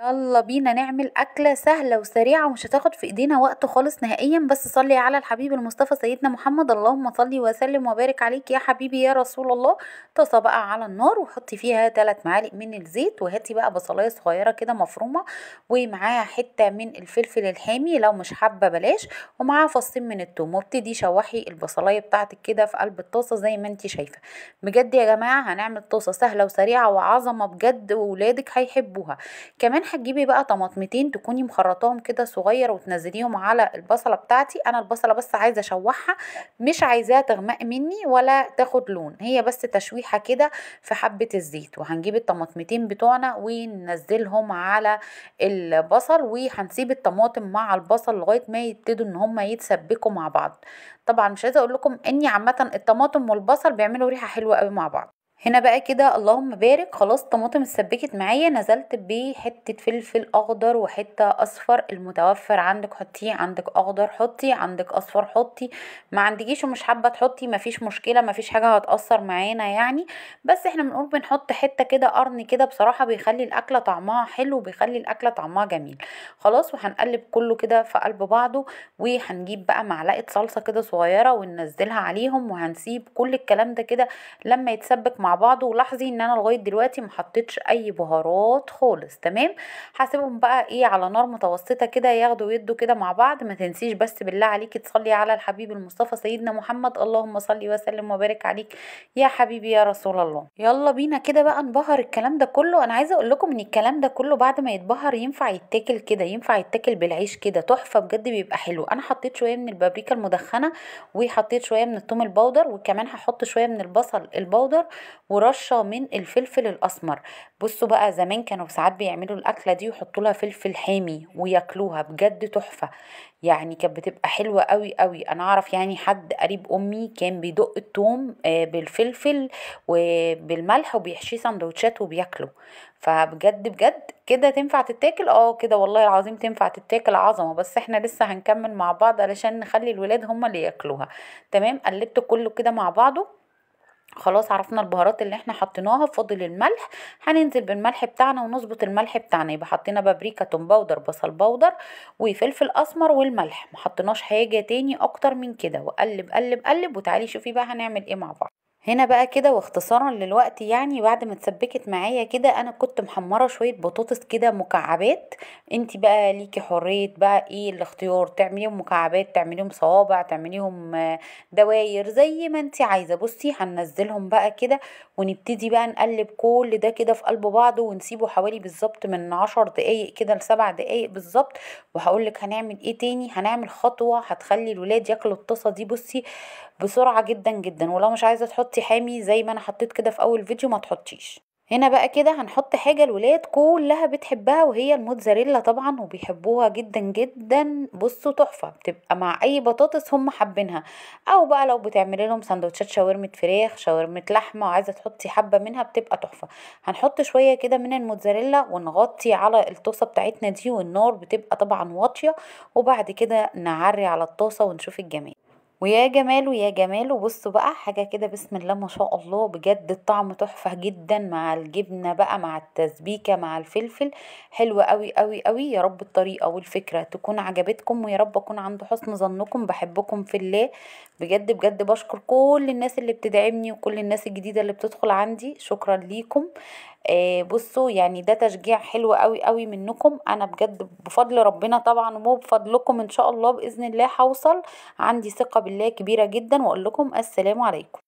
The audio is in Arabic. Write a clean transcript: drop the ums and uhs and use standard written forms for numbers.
يلا بينا نعمل أكلة سهلة وسريعة ومش هتاخد في ايدينا وقت خالص نهائيا. بس صلي على الحبيب المصطفى سيدنا محمد، اللهم صلي وسلم وبارك عليك يا حبيبي يا رسول الله. طاسة بقى على النار وحطي فيها 3 معالق من الزيت، وهاتي بقى بصلاية صغيرة كده مفرومة، ومعاها حتة من الفلفل الحامي لو مش حابة بلاش، ومعاها فصين من التوم، وابتدي شوحي البصلاية بتاعتك كده في قلب الطاسة زي ما انتي شايفة. بجد يا جماعة هنعمل طاسة سهلة وسريعة وعظمة بجد، وولادك هيحبوها. كمان هتجيبي بقى طماطمتين تكوني مخرطاهم كده صغير وتنزليهم على البصله بتاعتي. انا البصله بس عايزه اشوحها، مش عايزاها تغمق مني ولا تاخد لون، هي بس تشويحه كده في حبه الزيت. وهنجيب الطماطمتين بتوعنا وننزلهم على البصل، وهنسيب الطماطم مع البصل لغايه ما يبتدوا ان هما يتسبكوا مع بعض. طبعا مش عايزه اقول لكم اني عامه الطماطم والبصل بيعملوا ريحه حلوه قوي مع بعض. هنا بقى كده اللهم بارك، خلاص الطماطم اتسبكت معايا، نزلت بحته فلفل اخضر وحته اصفر، المتوفر عندك حطيه، عندك اخضر حطي، عندك اصفر حطي، ما عندكيش ومش حابه تحطي مفيش مشكله، مفيش حاجه هتاثر معانا يعني. بس احنا بنقول بنحط حته كده قرن كده، بصراحه بيخلي الاكله طعمها حلو وبيخلي الاكله طعمها جميل. خلاص وهنقلب كله كده في قلب بعضه، وهنجيب بقى معلقه صلصه كده صغيره وننزلها عليهم، وهنسيب كل الكلام ده كده لما يتسبك مع بعض. ولاحظي ان انا لغايه دلوقتي ما حطيتش اي بهارات خالص، تمام. هسيبهم بقى ايه على نار متوسطه كده ياخدوا يدوا كده مع بعض. ما تنسيش بس بالله عليكي تصلي على الحبيب المصطفى سيدنا محمد، اللهم صلي وسلم وبارك عليك يا حبيبي يا رسول الله. يلا بينا كده بقى نبهر الكلام ده كله. انا عايزه اقول لكم ان الكلام ده كله بعد ما يتبهر ينفع يتاكل كده، ينفع يتاكل بالعيش كده تحفه بجد، بيبقى حلو. انا حطيت شويه من البابريكا المدخنه، وحطيت شويه من الثوم البودر، وكمان هحط شويه من البصل البودر، ورشه من الفلفل الاسمر. بصوا بقى زمان كانوا ساعات بيعملوا الاكله دي ويحطوا لها فلفل حامي وياكلوها بجد تحفه. يعني كانت بتبقى حلوه قوي قوي. انا اعرف يعني حد قريب امي كان بيدق الثوم بالفلفل وبالملح وبيحشيه سندوتشات وبياكله. فبجد بجد كده تنفع تتاكل، كده والله العظيم تنفع تتاكل عظمه. بس احنا لسه هنكمل مع بعض علشان نخلي الولاد هما اللي ياكلوها. تمام، قلبت كله كده مع بعضه. خلاص عرفنا البهارات اللي احنا حطيناها، فاضل الملح. هننزل بالملح بتاعنا ونظبط الملح بتاعنا. يبقى حطينا بابريكا، توم باودر، بصل باودر، وفلفل اسمر، والملح، ما حطيناش حاجه تاني اكتر من كده. وقلب قلب قلب، وتعالي شوفي بقى هنعمل ايه مع بعض. هنا بقى كده واختصارا للوقت يعني، بعد ما اتسبكت معايا كده انا كنت محمره شويه بطاطس كده مكعبات. انتي بقى ليكي حريه بقى ايه الاختيار، تعمليهم مكعبات، تعمليهم صوابع، تعمليهم دواير، زي ما انتي عايزه. بصي هننزلهم بقى كده، ونبتدي بقى نقلب كل ده كده في قلب بعضه، ونسيبه حوالي بالظبط من 10 دقايق كده ل7 دقايق بالظبط. وهقولك هنعمل ايه تاني. هنعمل خطوه هتخلي الولاد ياكلوا الطاسه دي، بصي بسرعة جدا جدا. ولو مش عايزة تحطي حامي زي ما انا حطيت كده في اول فيديو ما تحطيش. هنا بقى كده هنحط حاجة الولاد كلها بتحبها، وهي الموتزاريلا طبعا، وبيحبوها جدا جدا. بصوا تحفة، بتبقى مع اي بطاطس هم حابينها. او بقى لو بتعملي لهم سندوتشات شاورمة فراخ، شاورمة لحمة، وعايزة تحطي حبة منها بتبقى تحفة. هنحط شوية كده من الموتزاريلا ونغطي على الطاسة بتاعتنا دي، والنار بتبقى طبعا واطية. وبعد كده نعري على الطاسة ونشوف الجمال. ويا جماله يا جماله، بصوا بقى حاجة كده بسم الله ما شاء الله، بجد الطعم تحفة جدا مع الجبنة بقى، مع التسبيكة، مع الفلفل. حلوة قوي قوي قوي. يا رب الطريقة والفكرة تكون عجبتكم، ويا رب اكون عند حسن ظنكم. بحبكم في الله بجد بجد. بشكر كل الناس اللي بتدعمني وكل الناس الجديدة اللي بتدخل عندي، شكرا ليكم. بصوا يعني ده تشجيع حلو قوي قوي منكم. انا بجد بفضل ربنا طبعا، ومو بفضلكم ان شاء الله باذن الله هوصل. عندي ثقة بالله كبيرة جدا، واقول لكم السلام عليكم.